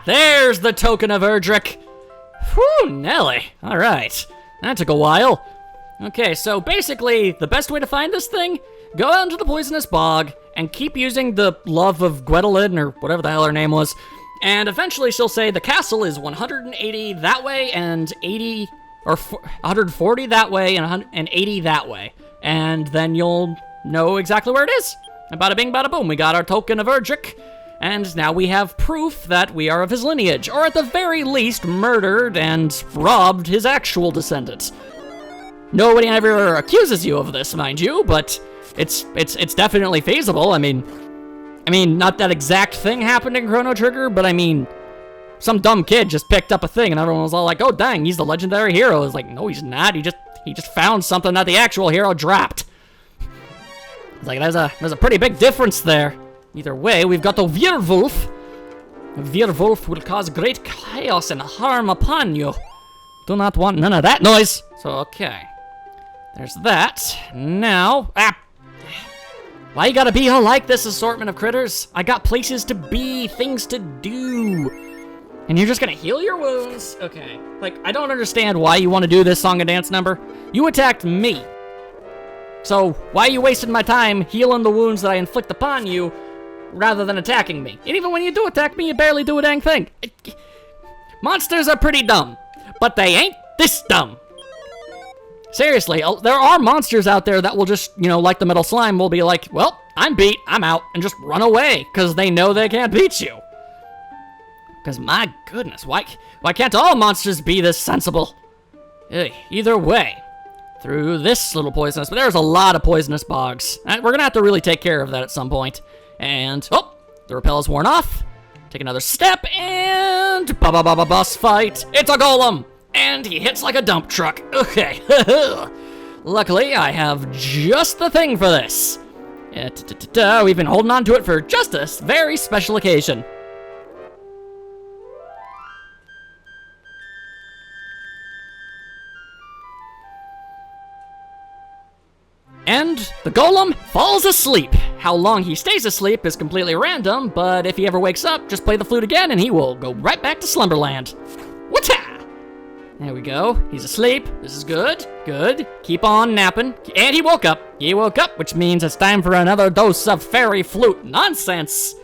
There's the token of Erdrick. Whew, Nelly. All right. That took a while. Okay, so basically, the best way to find this thing, go out into the poisonous bog and keep using the love of Gwendolyn, or whatever the hell her name was, and eventually she'll say the castle is 180 that way and 80, or 140 that way and 80 that way. And then you'll know exactly where it is. And bada bing, bada boom, we got our token of Erdrick. And now we have proof that we are of his lineage, or at the very least, murdered and robbed his actual descendants. Nobody ever accuses you of this, mind you, but it's definitely feasible. I mean, not that exact thing happened in Chrono Trigger, but I mean, some dumb kid just picked up a thing, and everyone was all like, "Oh, dang, he's the legendary hero." It's like, no, he's not. He just found something that the actual hero dropped. It's like there's a pretty big difference there. Either way, we've got the Werewolf. The Werewolf will cause great chaos and harm upon you. Do not want none of that noise. So, okay. There's that. Now, why you gotta be all like this assortment of critters? I got places to be, things to do. And you're just gonna heal your wounds? Okay. Like, I don't understand why you want to do this song and dance number. You attacked me. So, why are you wasting my time healing the wounds that I inflict upon you rather than attacking me? And even when you do attack me, you barely do a dang thing. Monsters are pretty dumb, but they ain't this dumb. Seriously, there are monsters out there that will just, like the Metal Slime, will be like, well, I'm beat, I'm out, and just run away, because they know they can't beat you. Because, my goodness, why can't all monsters be this sensible? Either way, through this little poisonous, but there's a lot of poisonous bogs. We're going to have to really take care of that at some point. And, oh, the rappel is worn off. Take another step, and boss fight. It's a golem, and he hits like a dump truck. Okay, luckily I have just the thing for this. We've been holding on to it for just a very special occasion. And the golem falls asleep. How long he stays asleep is completely random, but if he ever wakes up, just play the flute again and he will go right back to Slumberland. Wata! There we go. He's asleep. This is good. Good. Keep on napping. And he woke up. He woke up, which means it's time for another dose of fairy flute nonsense.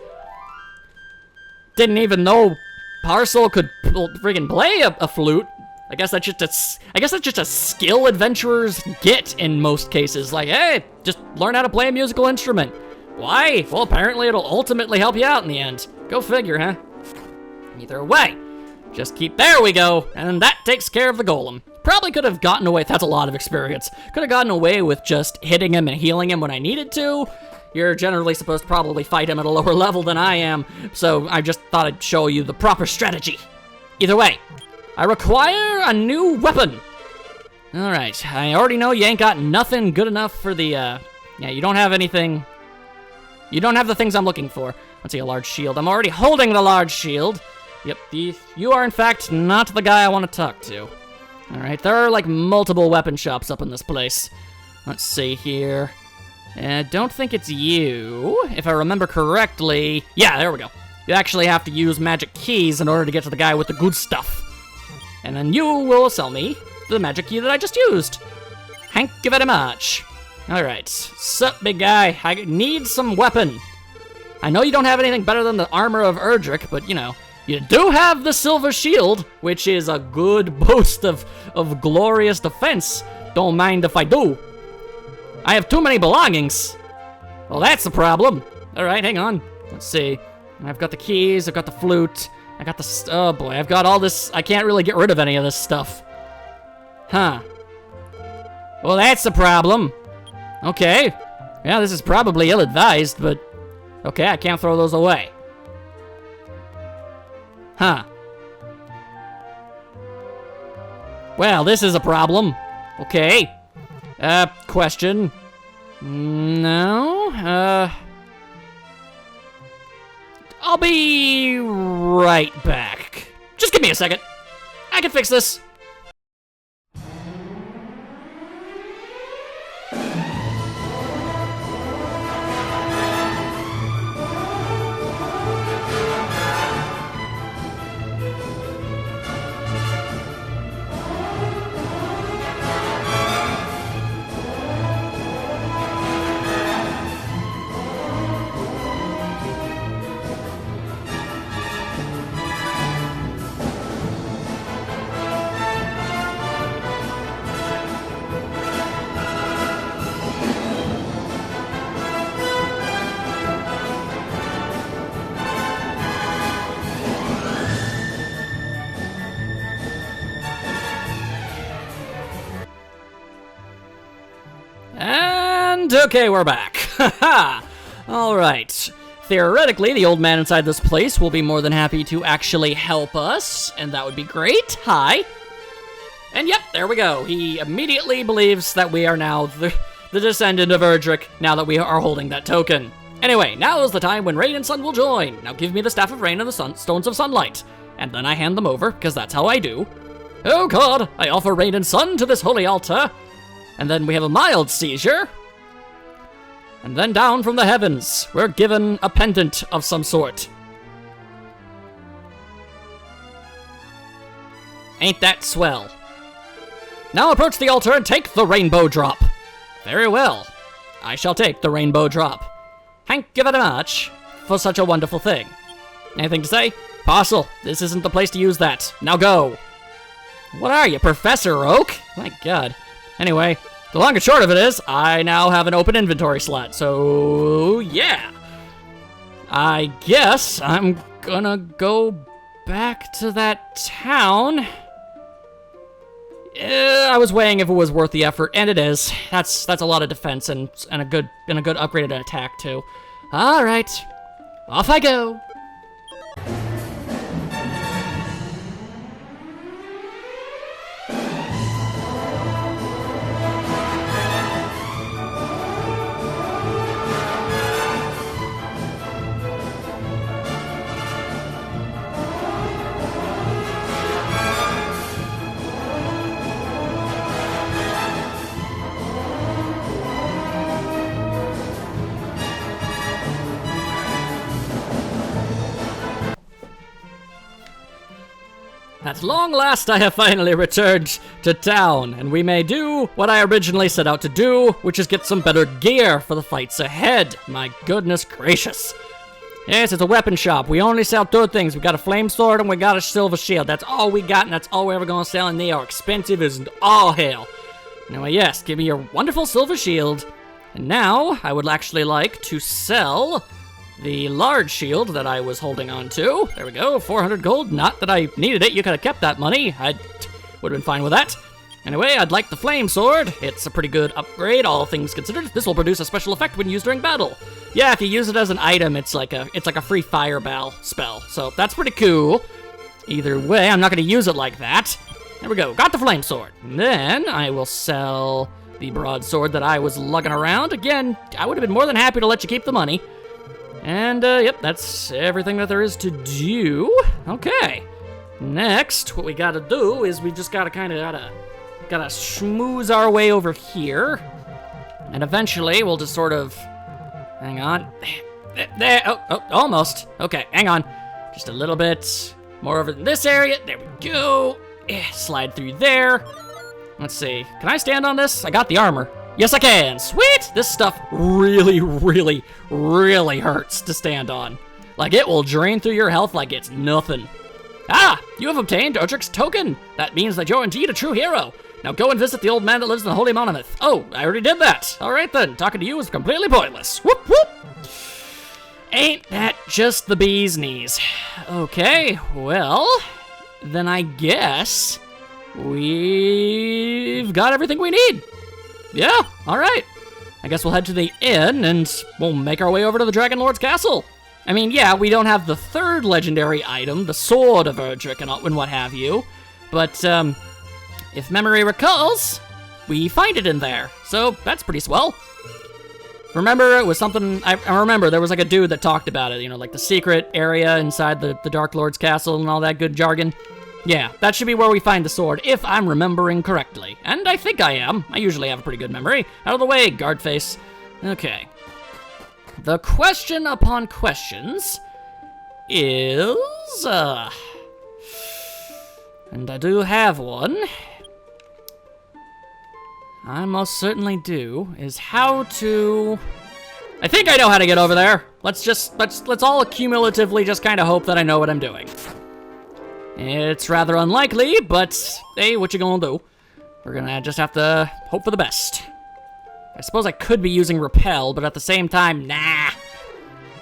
Didn't even know Parcel could friggin' play a flute. I guess that's just a skill adventurers get in most cases. Like, hey, just learn how to play a musical instrument. Why? Well, apparently it'll ultimately help you out in the end. Go figure, huh? Either way, just there we go, and that takes care of the golem. Probably could have gotten away, that's a lot of experience. Could have gotten away with just hitting him and healing him when I needed to. You're generally supposed to probably fight him at a lower level than I am, so I just thought I'd show you the proper strategy. Either way, I require a new weapon. Alright, I already know you ain't got nothing good enough for the, yeah, you don't have anything. You don't have the things I'm looking for. Let's see, a large shield. I'm already holding the large shield. Yep, you are in fact not the guy I want to talk to. Alright, there are like multiple weapon shops up in this place. Let's see here. I don't think it's you. If I remember correctly, yeah, there we go. You actually have to use magic keys in order to get to the guy with the good stuff. And then you will sell me the magic key that I just used. Thank you very much. Alright, sup, big guy? I need some weapon. I know you don't have anything better than the armor of Erdrick, but you do have the silver shield, which is a good boost of glorious defense. Don't mind if I do. I have too many belongings. Well, that's the problem. Alright, hang on. Let's see. I've got the keys, I've got the flute. I got the, oh boy, I've got all this. I can't really get rid of any of this stuff. Huh. Well, that's the problem. Okay. Yeah, this is probably ill-advised, but okay, I can't throw those away. Huh. Well, this is a problem. Okay. Question. No, I'll be right back. Just give me a second. I can fix this. Okay, we're back. Haha. All right. Theoretically, the old man inside this place will be more than happy to actually help us, and that would be great. Hi. And yep, there we go. He immediately believes that we are now the descendant of Erdrick, now that we are holding that token. Anyway, now is the time when Rain and Sun will join. Now give me the Staff of Rain and the Stones of Sunlight. And then I hand them over, because that's how I do. Oh god, I offer Rain and Sun to this holy altar. And then we have a mild seizure. And then down from the heavens, we're given a pendant of some sort. Ain't that swell? Now approach the altar and take the rainbow drop. Very well. I shall take the rainbow drop. Thank you very much for such a wonderful thing. Anything to say? Parcel, this isn't the place to use that. Now go. What are you, Professor Oak? My god. Anyway, the long and short of it is, I now have an open inventory slot, so yeah. I guess I'm gonna go back to that town. I was weighing if it was worth the effort, and it is. That's a lot of defense and a good upgraded attack too. All right, off I go. At long last, I have finally returned to town, and we may do what I originally set out to do, which is get some better gear for the fights ahead. My goodness gracious. Yes, it's a weapon shop. We only sell two things. We got a flame sword and we got a silver shield. That's all we got, and that's all we're ever gonna sell, and they are expensive as all hell. Anyway, yes, give me your wonderful silver shield. And now, I would actually like to sell the large shield that I was holding on to. There we go, 400 gold. Not that I needed it. You could have kept that money. I would have been fine with that. Anyway, I'd like the flame sword. It's a pretty good upgrade, all things considered. This will produce a special effect when used during battle. Yeah, if you use it as an item, it's like a free fireball spell. So that's pretty cool. Either way, I'm not going to use it like that. There we go. Got the flame sword. And then I will sell the broadsword that I was lugging around. Again, I would have been more than happy to let you keep the money. And, yep, that's everything that there is to do. Okay. Next, what we gotta do is we just gotta gotta schmooze our way over here. And eventually, we'll just sort of, hang on. There, oh, almost. Okay, hang on. Just a little bit more over in this area. There we go. Slide through there. Let's see. Can I stand on this? I got the armor. Yes, I can. Sweet! This stuff really, really, really hurts to stand on. Like, it will drain through your health like it's nothing. Ah! You have obtained Erdrick's token. That means that you're indeed a true hero. Now go and visit the old man that lives in the Holy Monument. Oh, I already did that. All right, then. Talking to you is completely pointless. Whoop, whoop! Ain't that just the bee's knees? Okay, well, then I guess we've got everything we need. Yeah, alright. I guess we'll head to the inn, and we'll make our way over to the Dragon Lord's castle. I mean, yeah, we don't have the third legendary item, the Sword of Erdrick and what have you, but, if memory recalls, we find it in there, so that's pretty swell. Remember, it was something, I remember there was like a dude that talked about it, you know, like the secret area inside the Dark Lord's castle and all that good jargon. Yeah, that should be where we find the sword, if I'm remembering correctly. And I think I am. I usually have a pretty good memory. Out of the way, guard face. Okay. The question upon questions is, and I do have one. I most certainly do, is how to... I think I know how to get over there. Let's all cumulatively just kind of hope that I know what I'm doing. It's rather unlikely, but hey, what you gonna do? We're gonna just have to hope for the best. I suppose I could be using repel, but at the same time, nah.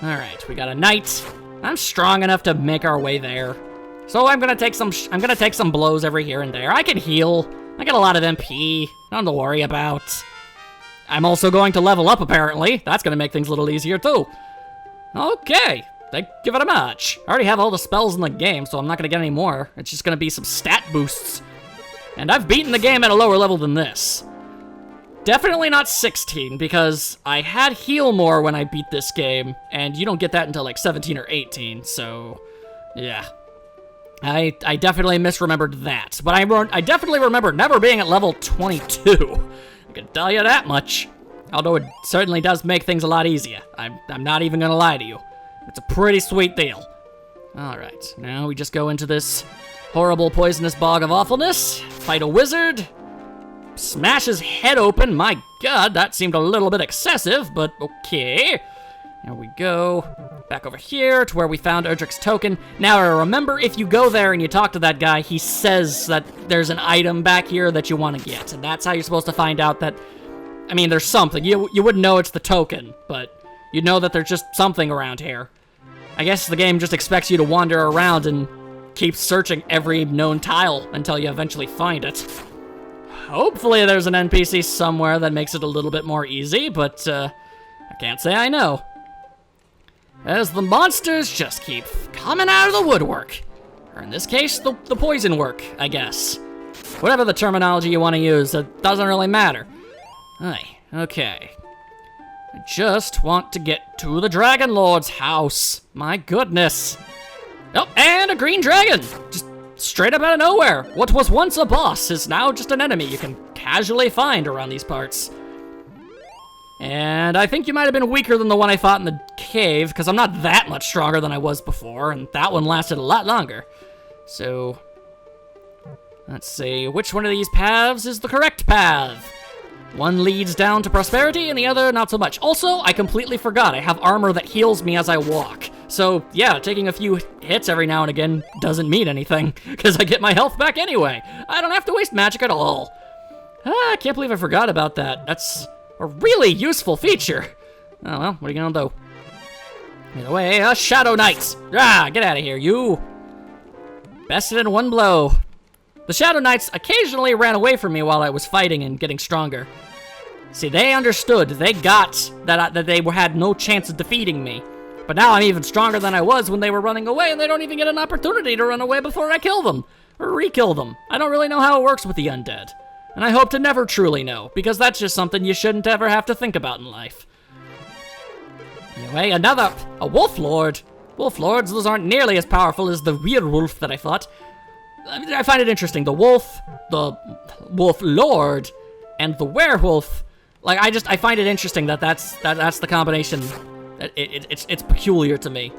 Alright, we got a knight. I'm strong enough to make our way there. So I'm gonna take some blows every here and there. I can heal. I got a lot of MP. Nothing to worry about. I'm also going to level up, apparently. That's going to make things a little easier, too. Okay, thank you very much. I already have all the spells in the game, so I'm not going to get any more. It's just going to be some stat boosts. And I've beaten the game at a lower level than this. Definitely not 16, because I had heal more when I beat this game, and you don't get that until like 17 or 18, so yeah. I definitely misremembered that, but I definitely remember never being at level 22. I can tell you that much. Although it certainly does make things a lot easier. I'm not even gonna lie to you. It's a pretty sweet deal. Alright, now we just go into this horrible poisonous bog of awfulness, fight a wizard, smash his head open. My god, that seemed a little bit excessive, but okay. There we go. Back over here to where we found Erdrick's token. Now, remember, if you go there and you talk to that guy, he says that there's an item back here that you want to get. And that's how you're supposed to find out that, I mean, there's something. You wouldn't know it's the token, but you know that there's just something around here. I guess the game just expects you to wander around and keep searching every known tile until you eventually find it. Hopefully there's an NPC somewhere that makes it a little bit more easy, but I can't say I know. As the monsters just keep coming out of the woodwork. Or in this case, the poison work, I guess. Whatever the terminology you want to use, it doesn't really matter. Aye, okay. I just want to get to the Dragon Lord's house. My goodness. Oh, and a green dragon! Just straight up out of nowhere. What was once a boss is now just an enemy you can casually find around these parts. And I think you might have been weaker than the one I fought in the cave, because I'm not that much stronger than I was before, and that one lasted a lot longer. So, let's see, which one of these paths is the correct path? One leads down to prosperity, and the other not so much. Also, I completely forgot, I have armor that heals me as I walk. So, yeah, taking a few hits every now and again doesn't mean anything, because I get my health back anyway. I don't have to waste magic at all. I can't believe I forgot about that. That's a really useful feature. Oh, well, what are you gonna do? Either way, Shadow Knights! Ah, get out of here, you! Bested in one blow. The Shadow Knights occasionally ran away from me while I was fighting and getting stronger. See, they understood. They got that they had no chance of defeating me. But now I'm even stronger than I was when they were running away, and they don't even get an opportunity to run away before I kill them. Or re-kill them. I don't really know how it works with the undead. And I hope to never truly know, because that's just something you shouldn't ever have to think about in life. Anyway, a Wolf Lord. Wolf Lords, those aren't nearly as powerful as the werewolf that I fought. I find it interesting, the Wolf Lord, and the werewolf. Like, I find it interesting that that's the combination. It's peculiar to me.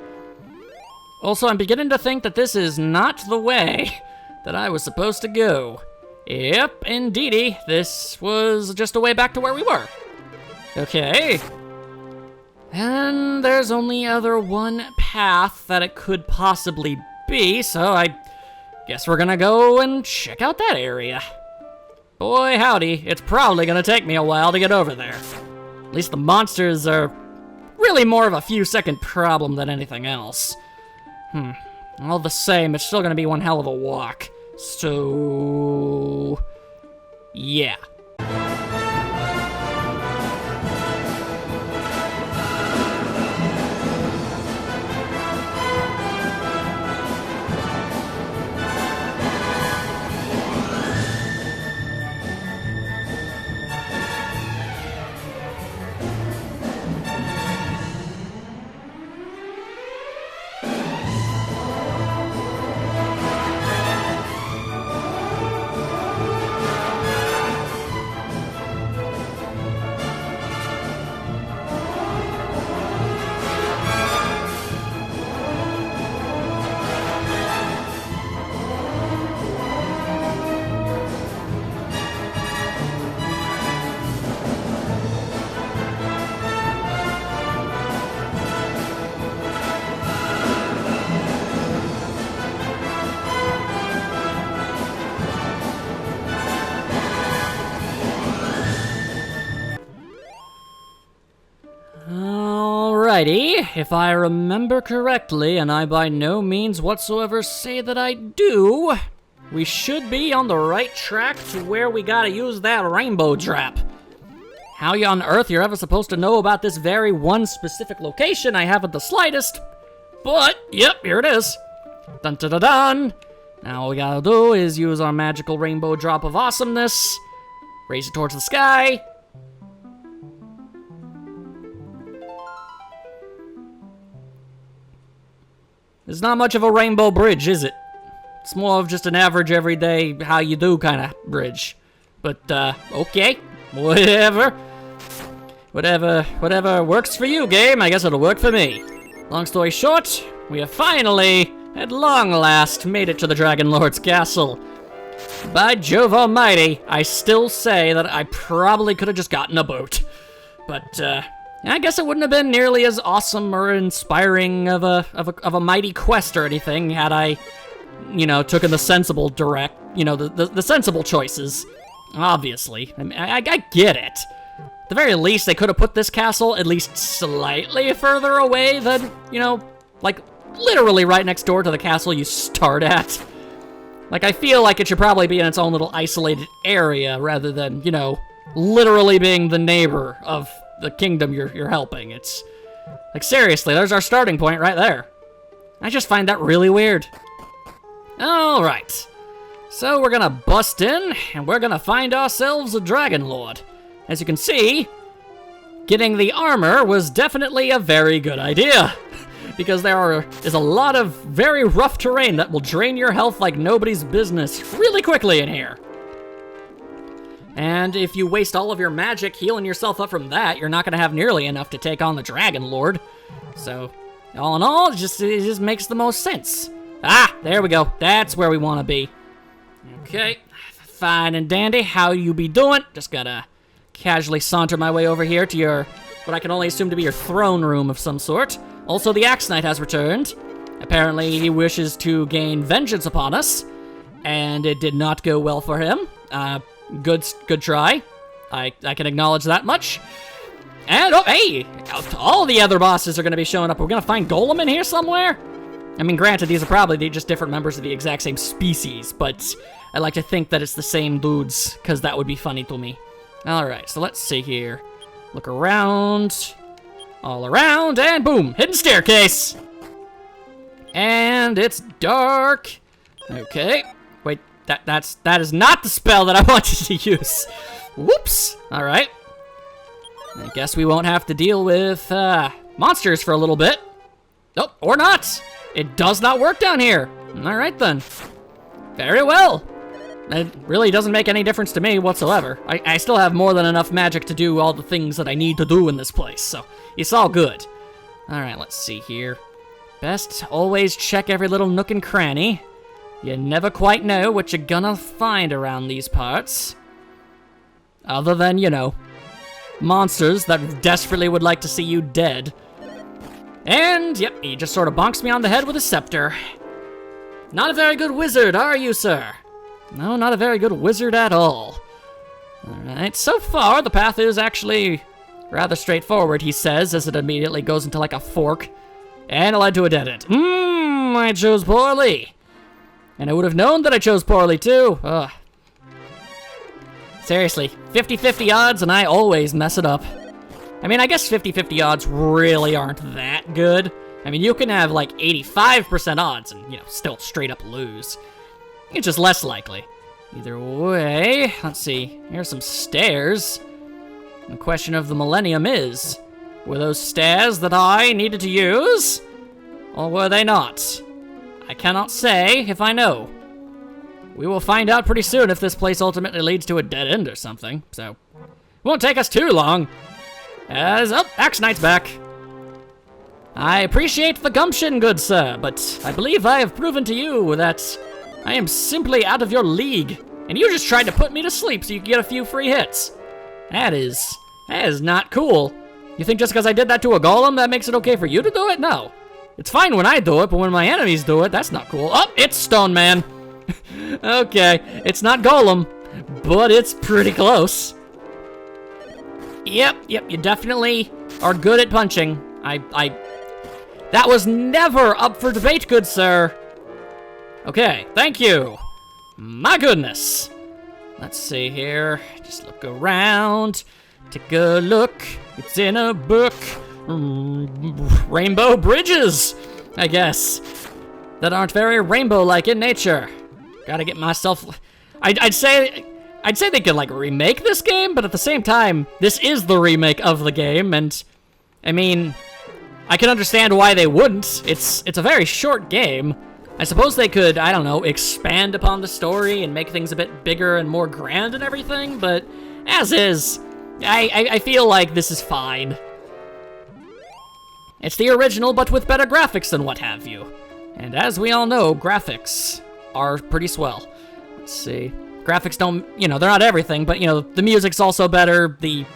Also, I'm beginning to think that this is not the way that I was supposed to go. Yep, indeedy, this was just a way back to where we were. Okay. And there's only one path that it could possibly be, so I guess we're gonna go and check out that area. Boy howdy, it's probably gonna take me a while to get over there. At least the monsters are really more of a few-second problem than anything else. All the same, it's still gonna be one hell of a walk. So, yeah. Alrighty, if I remember correctly, and I by no means whatsoever say that I do, we should be on the right track to where we gotta use that rainbow trap. How on earth you're ever supposed to know about this very one specific location, I haven't the slightest. But, yep, here it is. Dun dun dun dun. Now all we gotta do is use our magical rainbow drop of awesomeness. Raise it towards the sky. It's not much of a rainbow bridge, is it? It's more of just an average everyday how you do kind of bridge. But, okay. Whatever. Whatever works for you, game. I guess it'll work for me. Long story short, we have finally, at long last, made it to the Dragon Lord's castle. By Jove Almighty, I still say that I probably could have just gotten a boat. But, I guess it wouldn't have been nearly as awesome or inspiring of a mighty quest or anything had I, you know, taken the sensible the sensible choices. Obviously. I mean, I get it. At the very least, they could have put this castle at least slightly further away than, you know, like, literally right next door to the castle you start at. Like, I feel like it should probably be in its own little isolated area rather than, you know, literally being the neighbor of the kingdom you're helping. It's, like, seriously, there's our starting point right there. I just find that really weird. Alright. So we're gonna bust in, and we're gonna find ourselves a Dragon Lord. As you can see, getting the armor was definitely a very good idea. Because there is a lot of very rough terrain that will drain your health like nobody's business really quickly in here. And if you waste all of your magic healing yourself up from that, you're not gonna have nearly enough to take on the Dragon Lord. So, all in all, it just makes the most sense. Ah, there we go. That's where we want to be. Okay, fine and dandy. How you be doing? Just gotta casually saunter my way over here to your, what I can only assume to be your throne room of some sort. Also, the Axe Knight has returned. Apparently, he wishes to gain vengeance upon us, and it did not go well for him. Good try. I can acknowledge that much. And, oh, hey! All the other bosses are gonna be showing up. We're gonna find Golem in here somewhere? I mean, granted, these are probably just different members of the exact same species, but I like to think that it's the same dudes, because that would be funny to me. Alright, so let's see here. Look around. All around, and boom! Hidden staircase! And it's dark. Okay. Wait, that is not the spell that I wanted to use. Whoops! Alright. I guess we won't have to deal with, monsters for a little bit. Nope, or not! It does not work down here. Alright then. Very well. It really doesn't make any difference to me whatsoever. I still have more than enough magic to do all the things that I need to do in this place, so it's all good. Alright, let's see here. Best always check every little nook and cranny. You never quite know what you're gonna find around these parts. Other than, you know, monsters that desperately would like to see you dead. And, yep, he just sort of bonks me on the head with a scepter. Not a very good wizard, are you, sir? No, not a very good wizard at all. Alright, so far the path is actually rather straightforward, he says, as it immediately goes into like a fork. And it led to a dead end. I chose poorly. And I would have known that I chose poorly, too. Ugh. Seriously, 50-50 odds and I always mess it up. I mean, I guess 50-50 odds really aren't that good. I mean, you can have like 85% odds and, you know, still straight up lose. It's just less likely. Either way, let's see. Here's some stairs. The question of the millennium is, were those stairs that I needed to use? Or were they not? I cannot say if I know. We will find out pretty soon if this place ultimately leads to a dead end or something, so it won't take us too long. Axe Knight's back. I appreciate the gumption, good sir, but I believe I have proven to you that I am simply out of your league, and you just tried to put me to sleep so you could get a few free hits. That is not cool. You think just because I did that to a golem, that makes it okay for you to do it? No. It's fine when I do it, but when my enemies do it, that's not cool. Oh, it's Stone Man. Okay, it's not Golem, but it's pretty close. Yep, you definitely are good at punching. That was never up for debate, good sir. Okay, thank you. My goodness. Let's see here. Just look around. Take a look. It's in a book. Rainbow bridges, I guess, that aren't very rainbow-like in nature. Gotta get myself... I'd say they could, like, remake this game, but at the same time, this is the remake of the game, and, I mean, I can understand why they wouldn't. It's a very short game. I suppose they could, I don't know, expand upon the story and make things a bit bigger and more grand and everything, but as is, I feel like this is fine. It's the original, but with better graphics and what have you. And as we all know, graphics are pretty swell. Let's see. Graphics don't, you know, they're not everything, but, you know, the music's also better, the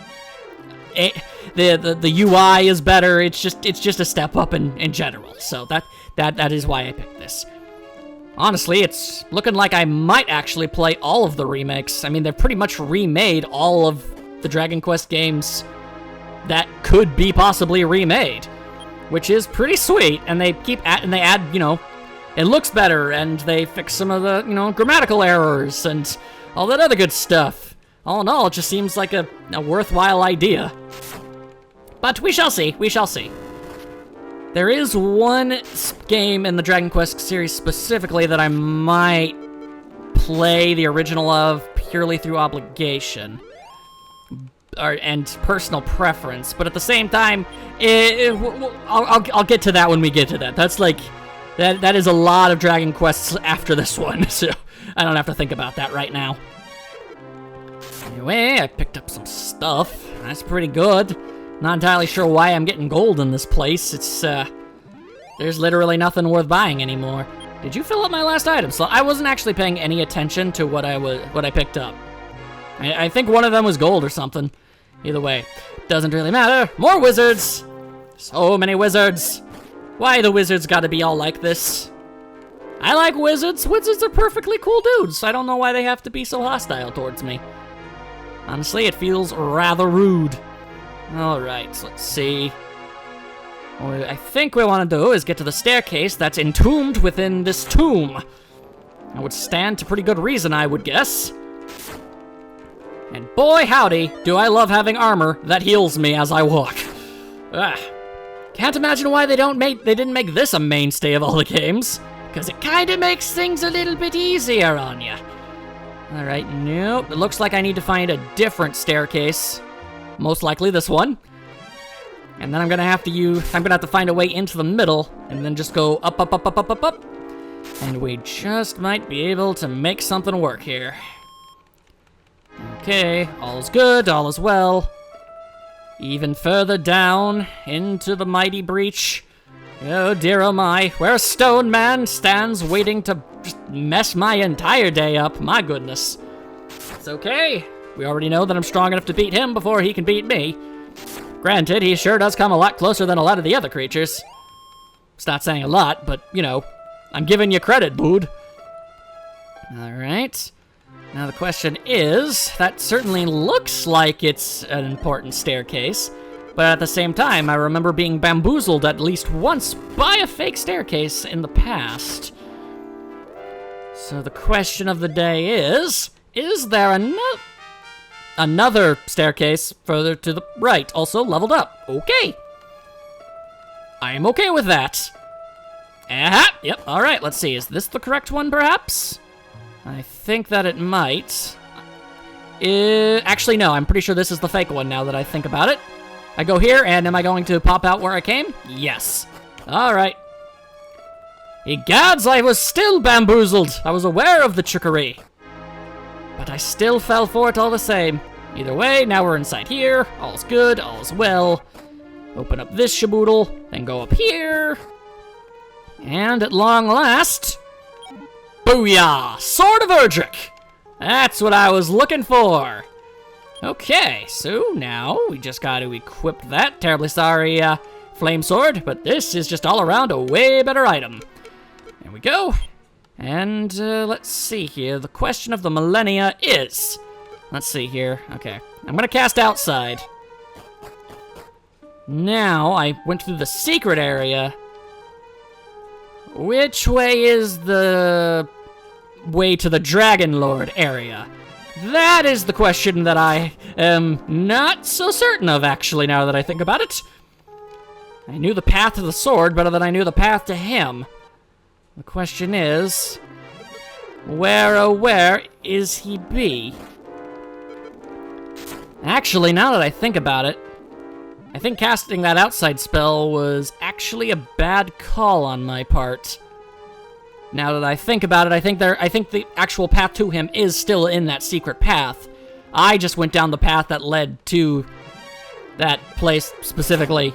UI is better, it's just a step up in general. So that is why I picked this. Honestly, it's looking like I might actually play all of the remakes. I mean, they've pretty much remade all of the Dragon Quest games that could be possibly remade, which is pretty sweet. And they add, you know, it looks better, and they fix some of the, you know, grammatical errors and all that other good stuff. All in all, it just seems like a worthwhile idea. But we shall see, we shall see. There is one game in the Dragon Quest series specifically that I might play the original of purely through obligation and personal preference, but at the same time, I'll get to that when we get to that. That's like, that is a lot of Dragon Quests after this one, so I don't have to think about that right now. Anyway, I picked up some stuff. That's pretty good. Not entirely sure why I'm getting gold in this place. It's, there's literally nothing worth buying anymore. Did you fill up my last item slot? I wasn't actually paying any attention to what I picked up. I think one of them was gold or something. Either way, doesn't really matter. More wizards! So many wizards. Why the wizards gotta be all like this? I like wizards. Wizards are perfectly cool dudes. I don't know why they have to be so hostile towards me. Honestly, it feels rather rude. Alright, so let's see. What I think we want to do is get to the staircase that's entombed within this tomb. It would stand to pretty good reason, I would guess. And boy howdy, do I love having armor that heals me as I walk. Ugh. Can't imagine why they didn't make this a mainstay of all the games, because it kind of makes things a little bit easier on you. Alright, nope. It looks like I need to find a different staircase. Most likely this one. And then I'm gonna have to find a way into the middle, and then just go up, up, up, up, up, up, up. And we just might be able to make something work here. Okay, all is good, all is well. Even further down into the mighty breach. Oh dear oh my, where a stone man stands waiting to just mess my entire day up. My goodness. It's okay. We already know that I'm strong enough to beat him before he can beat me. Granted, he sure does come a lot closer than a lot of the other creatures. It's not saying a lot, but, you know, I'm giving you credit, bud. Alright. Now the question is, that certainly looks like it's an important staircase, but at the same time, I remember being bamboozled at least once by a fake staircase in the past. So the question of the day is there another staircase further to the right, also leveled up? Okay. I am okay with that. Aha! Yep, alright, let's see. Is this the correct one, perhaps? I think that it might. Actually, no, I'm pretty sure this is the fake one now that I think about it. I go here, and am I going to pop out where I came? Yes. Alright. Egads, I was still bamboozled. I was aware of the trickery. But I still fell for it all the same. Either way, now we're inside here. All's good, all's well. Open up this shaboodle, then go up here. And at long last... Booyah! Sword of Erdrick! That's what I was looking for. Okay, so now we just got to equip that. Terribly sorry, flame sword, but this is just all around a way better item. There we go. And let's see here. The question of the millennia is... Let's see here. Okay, I'm gonna cast outside. Now, I went through the secret area. Which way is the way to the Dragon Lord area? That is the question that I am not so certain of, actually, now that I think about it. I knew the path to the sword better than I knew the path to him. The question is, where is he be? Actually, now that I think about it, I think casting that outside spell was actually a bad call on my part. Now that I think about it, I think the actual path to him is still in that secret path. I just went down the path that led to that place specifically.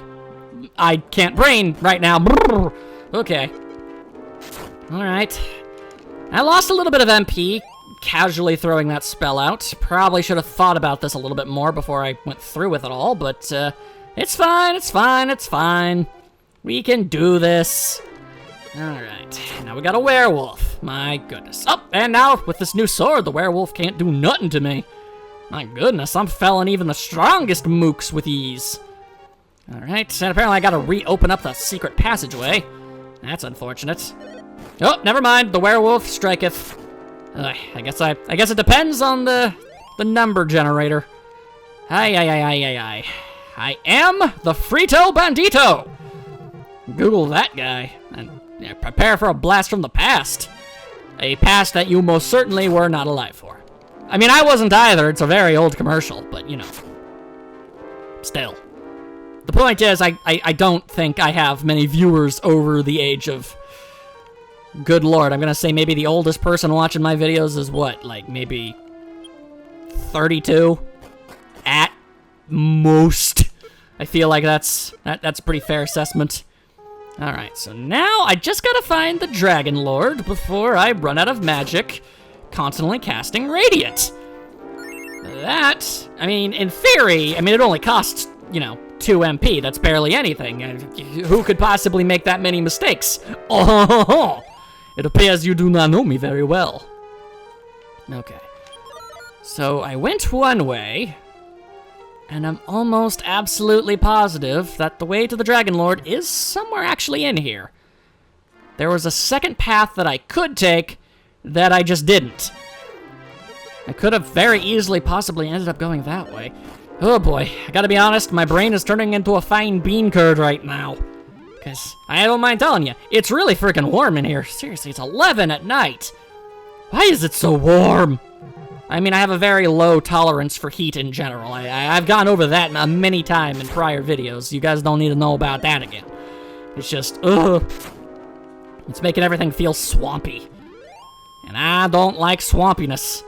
I can't brain right now. Brrr. Okay. Alright. I lost a little bit of MP casually throwing that spell out. Probably should have thought about this a little bit more before I went through with it all, but it's fine, it's fine, it's fine. We can do this. Alright, now we got a werewolf. My goodness. Oh, and now with this new sword, the werewolf can't do nothing to me. My goodness, I'm felling even the strongest mooks with ease. Alright, and apparently I gotta reopen up the secret passageway. That's unfortunate. Oh, never mind, the werewolf striketh. I guess it depends on the number generator. Aye. I am the Frito Bandito! Google that guy, and prepare for a blast from the past. A past that you most certainly were not alive for. I mean, I wasn't either, it's a very old commercial, but you know. Still. The point is, I don't think I have many viewers over the age of... Good lord, I'm gonna say maybe the oldest person watching my videos is what, like maybe 32? At most. I feel like that's a pretty fair assessment. Alright, so now I just gotta find the Dragon Lord before I run out of magic constantly casting Radiant. That, I mean, in theory, I mean, it only costs, you know, 2 MP. That's barely anything. Who could possibly make that many mistakes? Oh, it appears you do not know me very well. Okay. So I went one way, and I'm almost absolutely positive that the way to the Dragon Lord is somewhere actually in here. There was a second path that I could take that I just didn't. I could have very easily possibly ended up going that way. Oh boy, I gotta be honest, my brain is turning into a fine bean curd right now. Because, I don't mind telling you, it's really freaking warm in here. Seriously, it's 11 at night. Why is it so warm? I mean, I have a very low tolerance for heat in general. I've gone over that many times in prior videos. You guys don't need to know about that again. It's just, ugh. It's making everything feel swampy. And I don't like swampiness.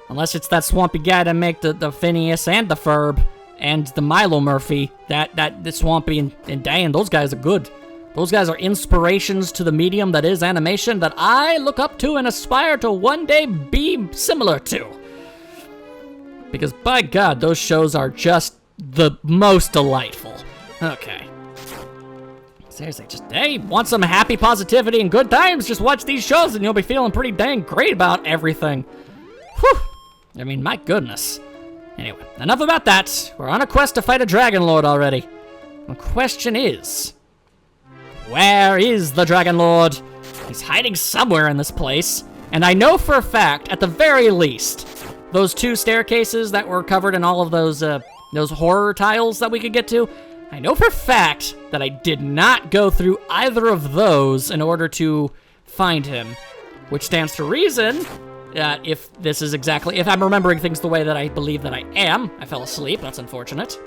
Unless it's that swampy guy that make the Phineas and the Ferb and the Milo Murphy. The Swampy and Dan, those guys are good. Those guys are inspirations to the medium that is animation that I look up to and aspire to one day be similar to. Because by God, those shows are just the most delightful. Okay. Seriously, just, hey, want some happy positivity and good times? Just watch these shows and you'll be feeling pretty dang great about everything. Whew. I mean, my goodness. Anyway, enough about that. We're on a quest to fight a Dragon Lord already. The question is, where is the Dragon Lord? He's hiding somewhere in this place. And I know for a fact, at the very least, those 2 staircases that were covered in all of those horror tiles that we could get to, I know for a fact that I did not go through either of those in order to find him. Which stands to reason that if I'm remembering things the way that I believe that I am. I fell asleep, that's unfortunate.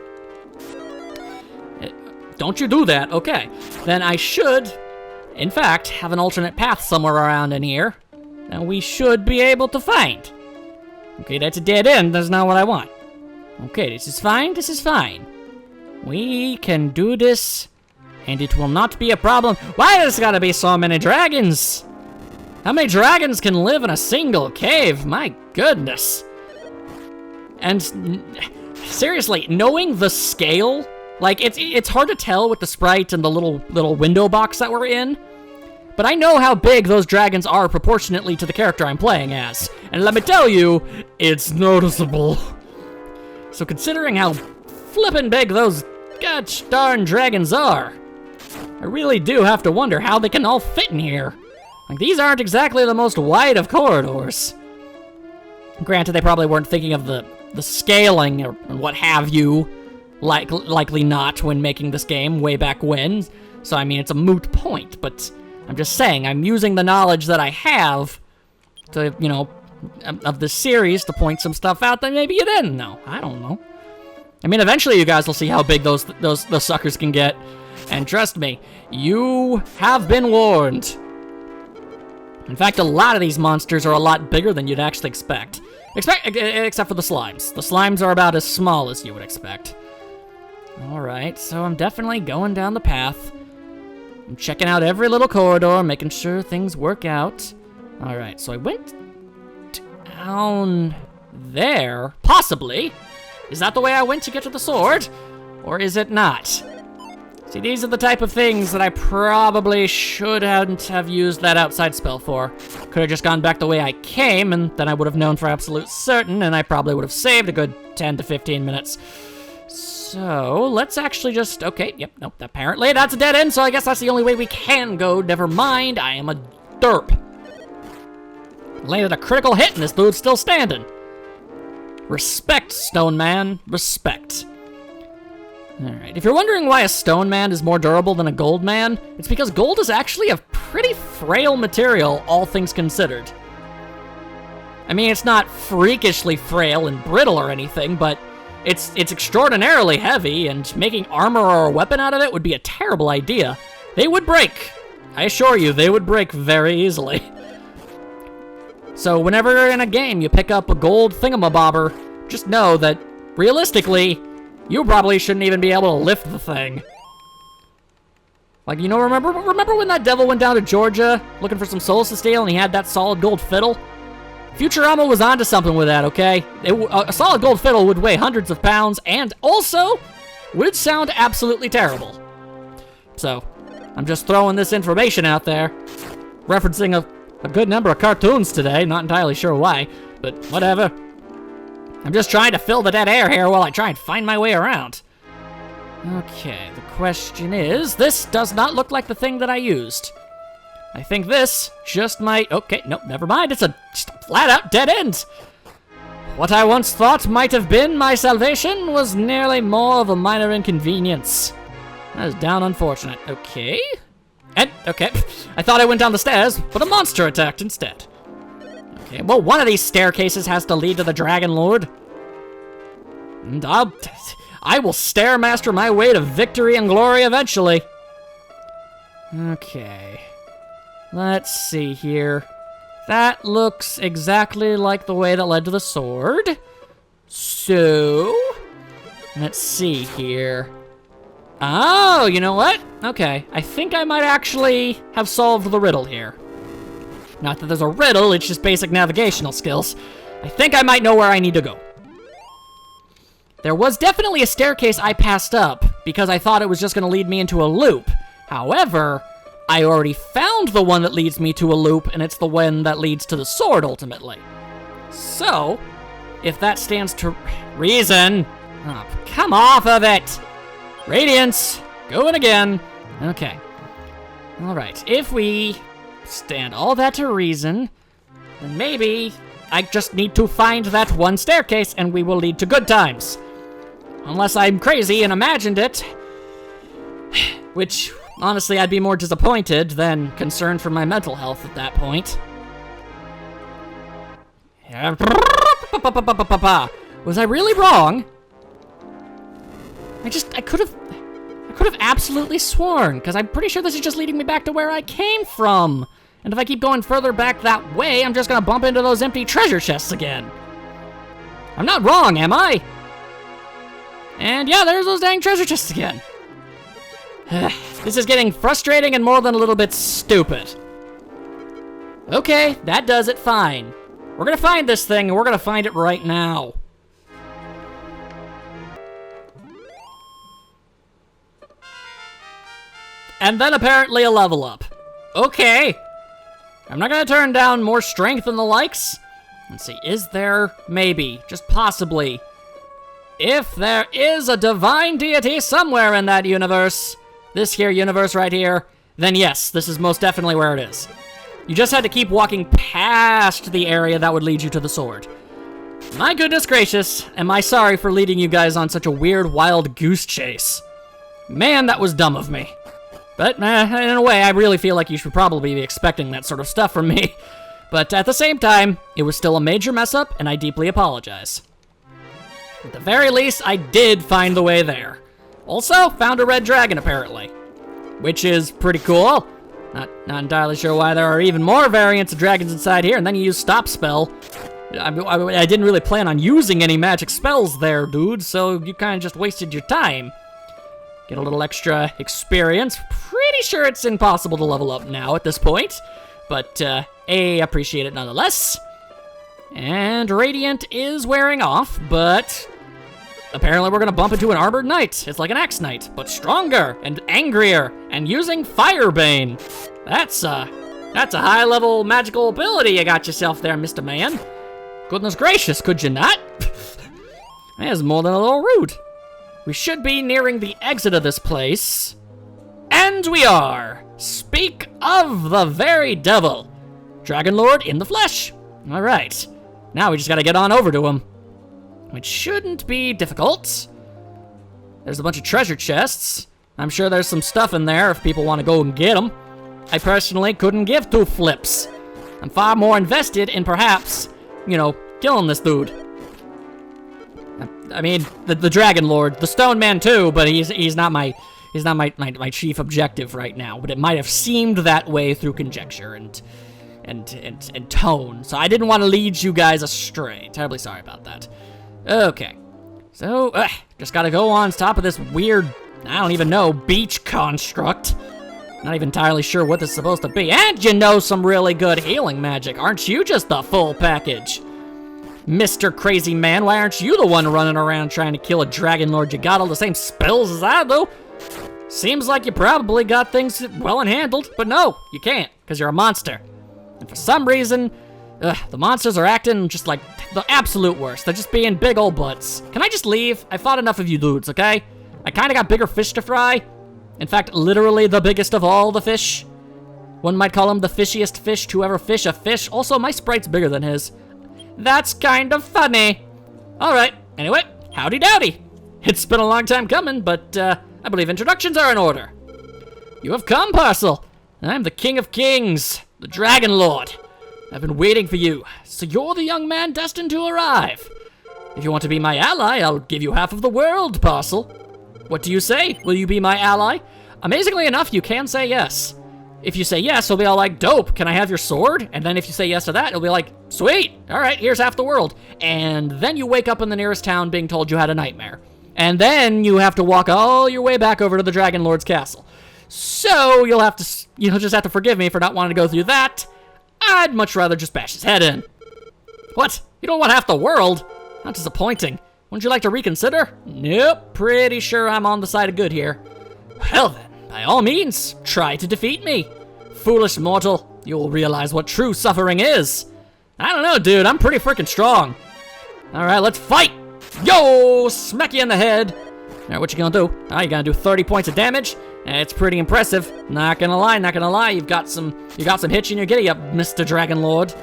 Don't you do that, okay. Then I should, in fact, have an alternate path somewhere around in here that we should be able to find. Okay, that's a dead end, that's not what I want. Okay, this is fine. We can do this, and it will not be a problem. Why there's gotta be so many dragons? How many dragons can live in a single cave? My goodness. And seriously, knowing the scale, like it's hard to tell with the sprite and the little window box that we're in. But I know how big those dragons are proportionately to the character I'm playing as. And let me tell you, it's noticeable. So considering how flippin' big those gosh darn dragons are, I really do have to wonder how they can all fit in here. Like, these aren't exactly the most wide of corridors. Granted, they probably weren't thinking of the scaling or what have you, likely not when making this game way back when. So, I mean, it's a moot point, but I'm just saying, I'm using the knowledge that I have to, you know, of this series to point some stuff out that maybe you didn't know. I don't know. I mean, eventually you guys will see how big those suckers can get. And trust me, you have been warned. In fact, a lot of these monsters are a lot bigger than you'd actually expect. Except for the slimes. The slimes are about as small as you would expect. Alright, so I'm definitely going down the path. I'm checking out every little corridor, making sure things work out. Alright, so I went down there, possibly. Is that the way I went to get to the sword? Or is it not? See, these are the type of things that I probably shouldn't have used that outside spell for. Could have just gone back the way I came, and then I would have known for absolute certain, and I probably would have saved a good 10 to 15 minutes. So, let's actually just... Okay, yep, nope, apparently that's a dead end, so I guess that's the only way we can go. Never mind, I am a derp. Landed a critical hit, and this dude's still standing. Respect, Stone Man, respect. Alright, if you're wondering why a stone man is more durable than a gold man, it's because gold is actually a pretty frail material, all things considered. I mean, it's not freakishly frail and brittle or anything, but it's extraordinarily heavy, and making armor or a weapon out of it would be a terrible idea. They would break. I assure you, they would break very easily. So whenever in a game you pick up a gold thingamabobber, just know that, realistically, you probably shouldn't even be able to lift the thing. Like, you know, remember when that devil went down to Georgia looking for some souls to steal and he had that solid gold fiddle? Futurama was onto something with that, okay? A solid gold fiddle would weigh hundreds of pounds and also would sound absolutely terrible. So, I'm just throwing this information out there, referencing a good number of cartoons today, not entirely sure why, but whatever. I'm just trying to fill the dead air here while I try and find my way around. Okay, the question is, this does not look like the thing that I used. I think this just might... Okay, nope, never mind. It's just a flat-out dead end. What I once thought might have been my salvation was nearly more of a minor inconvenience. That is down unfortunate. Okay. And, okay, I thought I went down the stairs, but a monster attacked instead. Okay, well, one of these staircases has to lead to the Dragon Lord. And I will Stairmaster my way to victory and glory eventually. Okay. Let's see here. That looks exactly like the way that led to the sword. So, let's see here. Oh, you know what? Okay, I think I might actually have solved the riddle here. Not that there's a riddle, it's just basic navigational skills. I think I might know where I need to go. There was definitely a staircase I passed up because I thought it was just going to lead me into a loop. However, I already found the one that leads me to a loop, and it's the one that leads to the sword, ultimately. So, if that stands to reason... Oh, come off of it! Radiance! Going again. Okay. Alright, if we stand all that to reason, then maybe I just need to find that one staircase and we will lead to good times. Unless I'm crazy and imagined it. Which, honestly, I'd be more disappointed than concerned for my mental health at that point. Was I really wrong? I could have absolutely sworn, because I'm pretty sure this is just leading me back to where I came from. And if I keep going further back that way, I'm just gonna bump into those empty treasure chests again. I'm not wrong, am I? And yeah, there's those dang treasure chests again. This is getting frustrating and more than a little bit stupid. Okay, that does it fine. We're gonna find this thing, and we're gonna find it right now. And then apparently a level up. Okay. I'm not gonna turn down more strength and the likes. Let's see, is there? Maybe. Just possibly. If there is a divine deity somewhere in that universe, this here universe right here, then yes, this is most definitely where it is. You just had to keep walking past the area that would lead you to the sword. My goodness gracious, am I sorry for leading you guys on such a weird, wild goose chase. Man, that was dumb of me. But, in a way, I really feel like you should probably be expecting that sort of stuff from me. But at the same time, it was still a major mess-up, and I deeply apologize. At the very least, I did find the way there. Also, found a red dragon, apparently. Which is pretty cool. Not entirely sure why there are even more variants of dragons inside here, and then you use stop spell. I didn't really plan on using any magic spells there, dude, so you kind of just wasted your time. Get a little extra experience. Pretty sure it's impossible to level up now at this point, but appreciate it nonetheless. And Radiant is wearing off, but apparently we're gonna bump into an Armored Knight. It's like an Axe Knight, but stronger and angrier and using Firebane. That's a high-level magical ability you got yourself there, Mr. Man. Goodness gracious, could you not? That is more than a little rude. We should be nearing the exit of this place. And we are! Speak of the very devil. Dragon Lord in the flesh. Alright. Now we just gotta get on over to him. Which shouldn't be difficult. There's a bunch of treasure chests. I'm sure there's some stuff in there if people want to go and get them. I personally couldn't give two flips. I'm far more invested in perhaps, killing this dude. I mean, the Dragon Lord, the Stone Man too, but he's not my chief objective right now. But it might have seemed that way through conjecture and tone. So I didn't want to lead you guys astray. Terribly sorry about that. Okay, so just gotta go on top of this weird, I don't even know, beach construct. Not even entirely sure what this is supposed to be. And you know some really good healing magic, aren't you? Just the full package. Mr. Crazy Man, why aren't you the one running around trying to kill a Dragon Lord? You got all the same spells as I do. Seems like you probably got things well and handled, but no, you can't, because you're a monster. And for some reason, the monsters are acting just like the absolute worst. They're just being big old butts. Can I just leave? I fought enough of you dudes, okay? I kind of got bigger fish to fry. In fact, literally the biggest of all the fish. One might call him the fishiest fish to ever fish a fish. Also, my sprite's bigger than his. That's kind of funny. Alright, anyway, howdy dowdy. It's been a long time coming, but I believe introductions are in order. You have come, Parcel. I'm the King of Kings, the Dragon Lord. I've been waiting for you, so you're the young man destined to arrive. If you want to be my ally, I'll give you half of the world, Parcel. What do you say? Will you be my ally? Amazingly enough, you can say yes. If you say yes, he'll be all like, dope, can I have your sword? And then if you say yes to that, he'll be like, sweet, all right, here's half the world. And then you wake up in the nearest town being told you had a nightmare. And then you have to walk all your way back over to the Dragon Lord's castle. So you'll just have to forgive me for not wanting to go through that. I'd much rather just bash his head in. What? You don't want half the world? How disappointing. Wouldn't you like to reconsider? Nope, pretty sure I'm on the side of good here. Well then, by all means, try to defeat me. Foolish mortal, you'll realize what true suffering is. I don't know, dude, I'm pretty freaking strong. Alright, let's fight! Yo! Smack you in the head. Alright, what you gonna do? Alright, you're gonna do 30 points of damage. It's pretty impressive. Not gonna lie. You've got some hitch in your giddy up, Mr. Dragon Lord.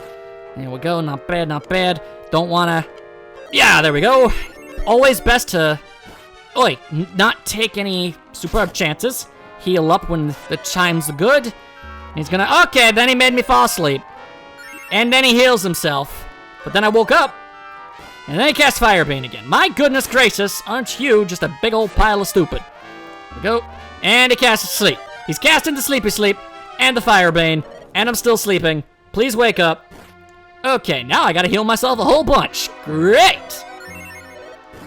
There we go, not bad. Don't wanna... Yeah, there we go. Always best to... not take any superb chances. Heal up when the time's good. He's gonna... Okay, then he made me fall asleep. And then he heals himself. But then I woke up. And then he cast Firebane again. My goodness gracious, aren't you just a big old pile of stupid? There we go. And he casts sleep. He's casting the sleepy sleep and the Firebane. And I'm still sleeping. Please wake up. Okay, now I gotta heal myself a whole bunch. Great!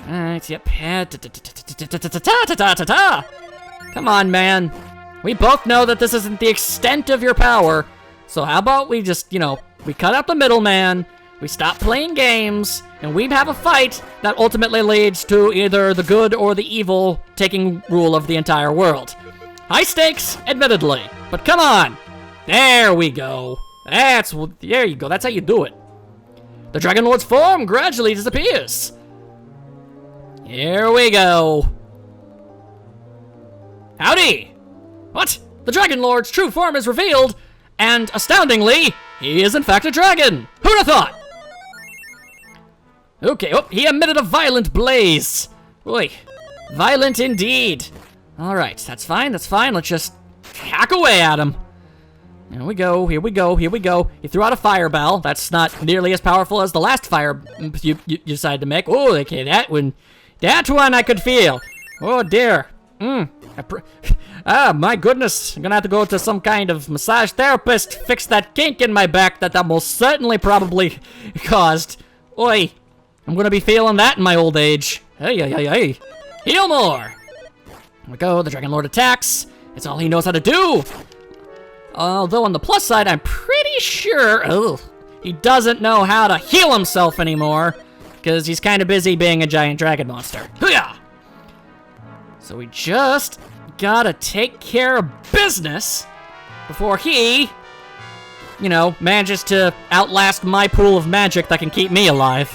Alright, yep. Come on, man. We both know that this isn't the extent of your power. So how about we just, we cut out the middleman, we stop playing games, and we have a fight that ultimately leads to either the good or the evil taking rule of the entire world. High stakes, admittedly, but come on. There we go. There you go, that's how you do it. The Dragon Lord's form gradually disappears. Here we go. Howdy! What? The Dragon Lord's true form is revealed, and astoundingly, he is in fact a dragon. Who'd have thought? Okay, oh, he emitted a violent blaze. Oi, violent indeed. All right, that's fine, that's fine. Let's just hack away at him. Here we go, here we go, here we go. He threw out a fireball. That's not nearly as powerful as the last fire you decided to make. Oh, okay, that one I could feel. Oh dear. My goodness. I'm gonna have to go to some kind of massage therapist, fix that kink in my back that most certainly probably caused. Oi, I'm gonna be feeling that in my old age. Hey. Heal more. Here we go, the Dragon Lord attacks. It's all he knows how to do. Although on the plus side, I'm pretty sure, he doesn't know how to heal himself anymore, because he's kind of busy being a giant dragon monster. Hoo-yah! So we just gotta take care of business before he, manages to outlast my pool of magic that can keep me alive.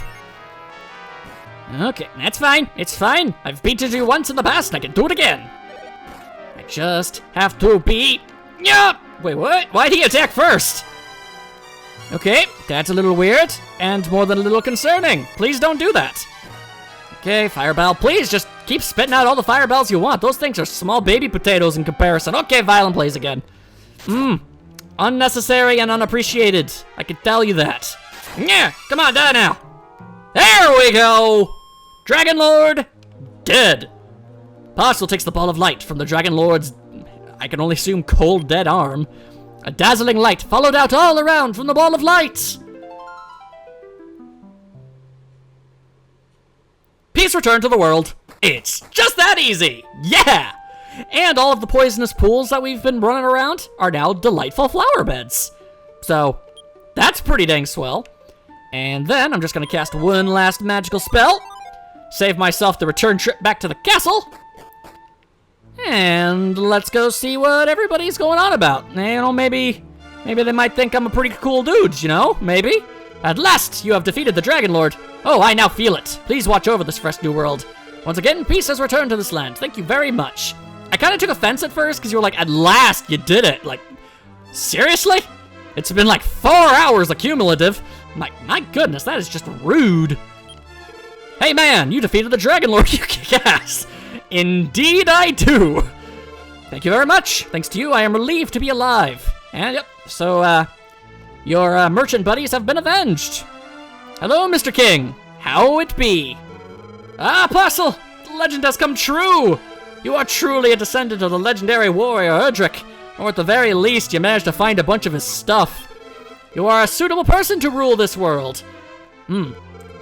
Okay, that's fine. It's fine. I've beaten you once in the past. I can do it again. I just have to beat. Yup! Wait, what? Why'd he attack first? Okay, that's a little weird, and more than a little concerning. Please don't do that. Okay, fireball, please just keep spitting out all the fireballs you want. Those things are small baby potatoes in comparison. Okay, violent blaze again. Unnecessary and unappreciated. I can tell you that. Yeah, come on, die now. There we go! Dragon Lord, dead. Parcel takes the ball of light from the Dragon Lord's, I can only assume, cold, dead arm. A dazzling light followed out all around from the ball of light. Peace returned to the world. It's just that easy. Yeah! And all of the poisonous pools that we've been running around are now delightful flower beds. So, that's pretty dang swell. And then I'm just gonna cast one last magical spell. Save myself the return trip back to the castle. And let's go see what everybody's going on about. Maybe they might think I'm a pretty cool dude, maybe. At last, you have defeated the Dragon Lord. Oh, I now feel it. Please watch over this fresh new world. Once again, peace has returned to this land. Thank you very much. I kind of took offense at first because you were like, at last you did it. Like, seriously? It's been like 4 hours accumulative. My goodness, that is just rude. Hey man, you defeated the Dragon Lord, you kick ass. Indeed I do. Thank you very much. Thanks to you, I am relieved to be alive. And yep, so, your merchant buddies have been avenged. Hello, Mr. King. How it be? Ah, Parcel, the legend has come true. You are truly a descendant of the legendary warrior Erdrick, or at the very least, you managed to find a bunch of his stuff. You are a suitable person to rule this world.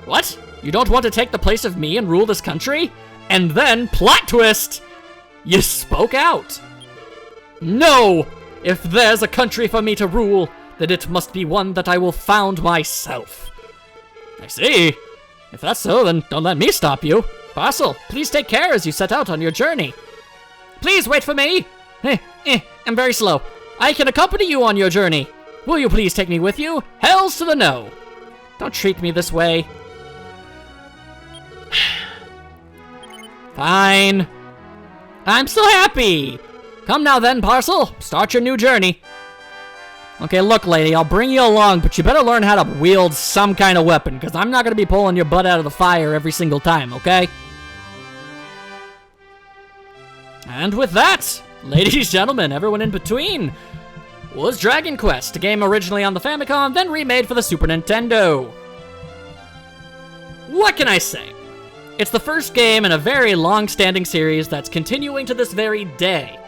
What? You don't want to take the place of me and rule this country? And then, plot twist, you spoke out. No! If there's a country for me to rule, then it must be one that I will found myself. I see. If that's so, then don't let me stop you. Parcel, please take care as you set out on your journey. Please wait for me. I'm very slow. I can accompany you on your journey. Will you please take me with you? Hells to the no. Don't treat me this way. Fine. I'm so happy. Come now then, Parcel. Start your new journey. Okay, look, lady, I'll bring you along, but you better learn how to wield some kind of weapon, because I'm not going to be pulling your butt out of the fire every single time, okay? And with that, ladies and gentlemen, everyone in between, was Dragon Quest, a game originally on the Famicom, then remade for the Super Nintendo. What can I say? It's the first game in a very long-standing series that's continuing to this very day.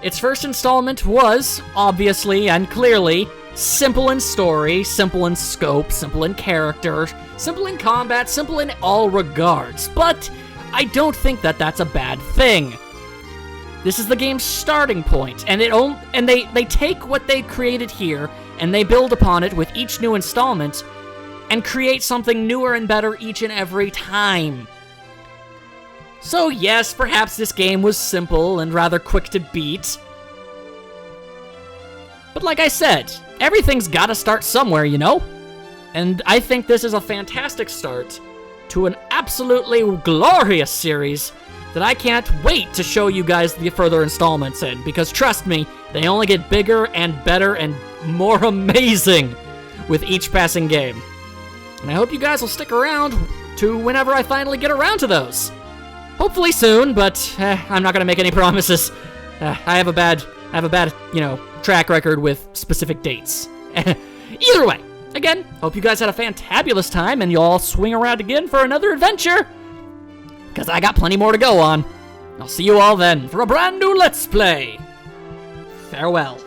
Its first installment was, obviously and clearly, simple in story, simple in scope, simple in character, simple in combat, simple in all regards, but I don't think that that's a bad thing. This is the game's starting point, and they take what they created here, and they build upon it with each new installment, and create something newer and better each and every time. So yes, perhaps this game was simple and rather quick to beat. But like I said, everything's gotta start somewhere, And I think this is a fantastic start to an absolutely glorious series that I can't wait to show you guys the further installments in, because trust me, they only get bigger and better and more amazing with each passing game. And I hope you guys will stick around to whenever I finally get around to those. Hopefully soon, but I'm not gonna make any promises. I have a bad, track record with specific dates. Either way, again, hope you guys had a fantabulous time and you'll all swing around again for another adventure. Because I got plenty more to go on. I'll see you all then for a brand new Let's Play. Farewell.